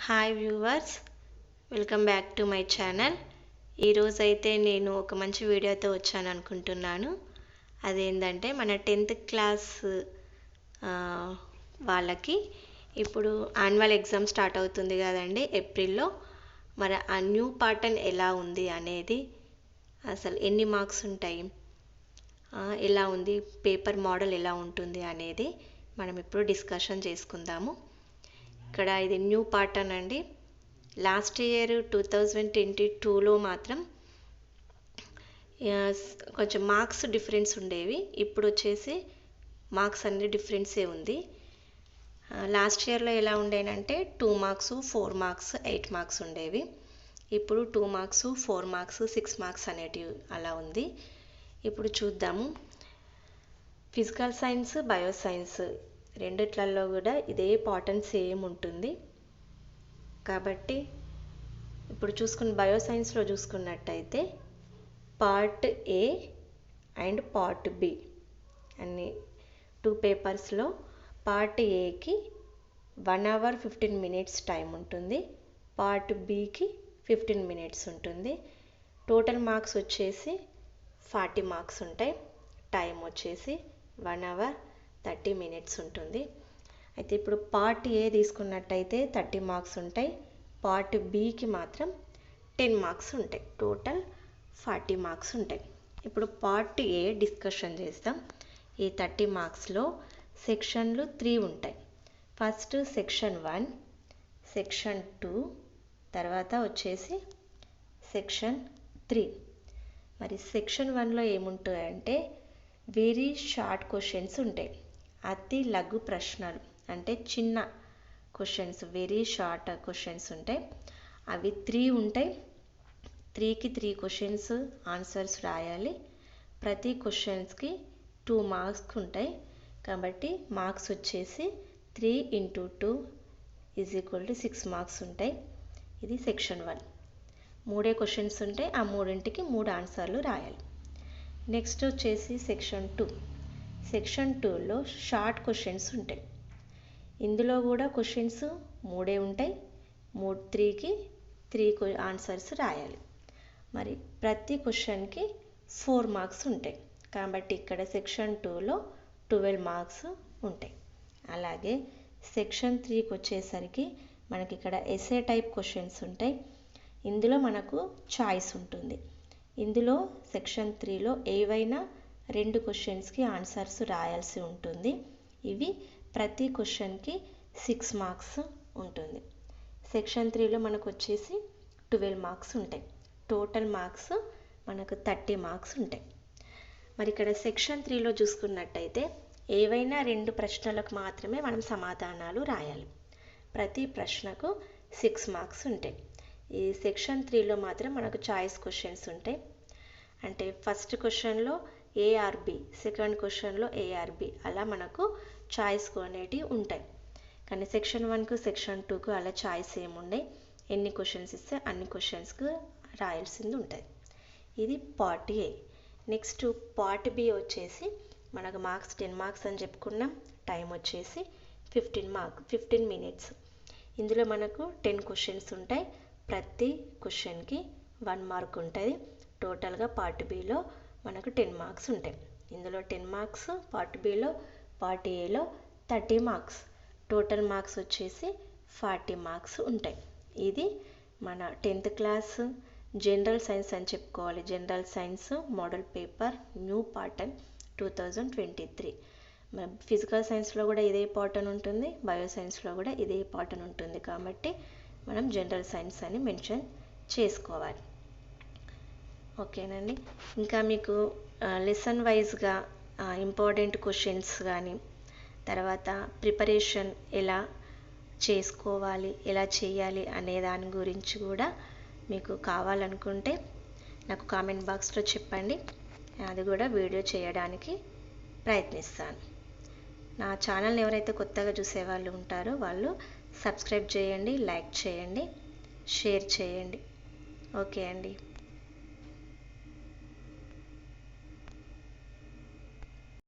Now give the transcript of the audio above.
Hi viewers, welcome back to my channel. ఈరోజైతే నేను ఒక మంచి వీడియోతో వచ్చాను అనుకుంటున్నాను. అదేంటంటే మన 10th క్లాస్ వాళ్ళకి ఇప్పుడు యాన్యువల్ ఎగ్జామ్ స్టార్ట్ అవుతుంది కదండి ఏప్రిల్లో. మరి ఆ న్యూ ప్యాటర్న్ ఎలా ఉంది అనేది, అసలు ఎన్ని మార్క్స్ ఉంటాయి, ఎలా ఉంది, పేపర్ మోడల్ ఎలా ఉంటుంది అనేది మనం ఇప్పుడు డిస్కషన్ చేసుకుందాము. ఇక్కడ ఇది న్యూ ప్యాటర్న్ అండి. లాస్ట్ ఇయర్ 2022లో మాత్రం కొంచెం మార్క్స్ డిఫరెన్స్ ఉండేవి. ఇప్పుడు వచ్చేసి మార్క్స్ అన్ని డిఫరెన్సే ఉంది. లాస్ట్ ఇయర్లో ఎలా ఉండేనంటే 2 మార్క్స్ 4 మార్క్స్ 8 మార్క్స్ ఉండేవి. ఇప్పుడు 2 మార్క్స్ 4 మార్క్స్ 6 మార్క్స్ అనేటివి అలా ఉంది. ఇప్పుడు చూద్దాము. ఫిజికల్ సైన్స్, బయో సైన్స్ రెండిట్లలో కూడా ఇదే ప్యాటర్న్ సేమ్ ఉంటుంది. కాబట్టి ఇప్పుడు బయో సైన్స్లో చూసుకున్నట్టయితే part A and part B అన్ని 2 పేపర్స్లో పార్ట్ ఏకి 1 hour 15 minutes టైం ఉంటుంది, పార్ట్ బికి 15 minutes ఉంటుంది. టోటల్ మార్క్స్ వచ్చేసి 40 మార్క్స్ ఉంటాయి. టైం వచ్చేసి 1 hour 30 minutes ఉంటుంది. అయితే ఇప్పుడు పార్ట్ ఏ తీసుకున్నట్టయితే 30 మార్క్స్ ఉంటాయి, పార్ట్ బికి మాత్రం 10 మార్క్స్ ఉంటాయి. టోటల్ 40 మార్క్స్ ఉంటాయి. ఇప్పుడు పార్ట్ ఏ డిస్కషన్ చేస్తాం. ఈ 30 మార్క్స్లో సెక్షన్లు 3 ఉంటాయి. ఫస్ట్ సెక్షన్ 1, సెక్షన్ 2, తర్వాత వచ్చేసి సెక్షన్ 3. మరి సెక్షన్ 1లో ఏముంటాయంటే వెరీ షార్ట్ క్వశ్చన్స్ ఉంటాయి. అతి లఘు ప్రశ్నలు అంటే చిన్న క్వశ్చన్స్, వెరీ షార్ట్ క్వశ్చన్స్ ఉంటాయి. అవి 3 ఉంటాయి. 3కి 3 క్వశ్చన్స్ ఆన్సర్స్ రాయాలి. ప్రతి క్వశ్చన్స్కి 2 మార్క్స్ ఉంటాయి. కాబట్టి మార్క్స్ వచ్చేసి 3 into 2 = 6 మార్క్స్ ఉంటాయి. ఇది సెక్షన్ 1. 3 క్వశ్చన్స్ ఉంటాయి. ఆ 3ంటికి 3 ఆన్సర్లు రాయాలి. నెక్స్ట్ వచ్చేసి సెక్షన్ 2. సెక్షన్ 2లో షార్ట్ క్వశ్చన్స్ ఉంటాయి. ఇందులో కూడా క్వశ్చన్స్ 3 ఉంటాయి. 3కి 3 ఆన్సర్స్ రాయాలి. మరి ప్రతి క్వశ్చన్కి 4 మార్క్స్ ఉంటాయి. కాబట్టి ఇక్కడ సెక్షన్ 2లో 12 మార్క్స్ ఉంటాయి. అలాగే సెక్షన్ 3కి వచ్చేసరికి మనకి ఇక్కడ ఎస్ఏ టైప్ క్వశ్చన్స్ ఉంటాయి. ఇందులో మనకు చాయిస్ ఉంటుంది. ఇందులో సెక్షన్ 3లో ఏవైనా 2 క్వశ్చన్స్కి ఆన్సర్స్ రాయాల్సి ఉంటుంది. ఇవి ప్రతి క్వశ్చన్కి 6 మార్క్స్ ఉంటుంది. సెక్షన్ 3లో మనకు వచ్చేసి 12 మార్క్స్ ఉంటాయి. టోటల్ మార్క్స్ మనకు 30 మార్క్స్ ఉంటాయి. మరి ఇక్కడ సెక్షన్ 3లో చూసుకున్నట్టయితే ఏవైనా 2 ప్రశ్నలకు మాత్రమే మనం సమాధానాలు రాయాలి. ప్రతి ప్రశ్నకు 6 మార్క్స్ ఉంటాయి. ఈ సెక్షన్ 3లో మాత్రం మనకు చాయిస్ క్వశ్చన్స్ ఉంటాయి. అంటే ఫస్ట్ క్వశ్చన్లో ఏఆర్బి, సెకండ్ క్వశ్చన్లో ఏఆర్బి, అలా మనకు చాయిస్ అనేటివి ఉంటాయి. కానీ సెక్షన్ 1కు సెక్షన్ 2కు అలా చాయిస్ ఏముండే, ఎన్ని క్వశ్చన్స్ ఇస్తే అన్ని క్వశ్చన్స్కు రాయాల్సింది ఉంటుంది. ఇది part A. Next part B వచ్చేసి మనకు మార్క్స్ 10 మార్క్స్ అని చెప్పుకున్నాం. టైం వచ్చేసి 15 minutes. ఇందులో మనకు 10 క్వశ్చన్స్ ఉంటాయి. ప్రతి క్వశ్చన్కి 1 మార్క్ ఉంటుంది. టోటల్గా పార్ట్ బిలో మనకు 10 మార్క్స్ ఉంటాయి. ఇందులో 10 మార్క్స్ పార్ట్ బిలో, పార్ట్ ఏలో 30 మార్క్స్. టోటల్ మార్క్స్ వచ్చేసి 40 మార్క్స్ ఉంటాయి. ఇది మన 10th క్లాస్ జనరల్ సైన్స్ అని చెప్పుకోవాలి. General science model paper new pattern 2023. Physical సైన్స్లో కూడా ఇదే ప్యాటర్న్ ఉంటుంది, బయో సైన్స్లో కూడా ఇదే ప్యాటర్న్ ఉంటుంది. కాబట్టి మనం జనరల్ సైన్స్ అని మెన్షన్ చేసుకోవాలి. ఓకేనండి. ఇంకా మీకు లెసన్ వైజ్గా ఇంపార్టెంట్ క్వశ్చన్స్ కానీ, తర్వాత ప్రిపరేషన్ ఎలా చేసుకోవాలి, ఎలా చేయాలి అనే దాని గురించి కూడా మీకు కావాలనుకుంటే నాకు కామెంట్ బాక్స్లో చెప్పండి. అది కూడా వీడియో చేయడానికి ప్రయత్నిస్తాను. నా ఛానల్ని ఎవరైతే కొత్తగా చూసేవాళ్ళు ఉంటారో వాళ్ళు సబ్స్క్రైబ్ చేయండి, లైక్ చేయండి, షేర్ చేయండి. ఓకే అండి.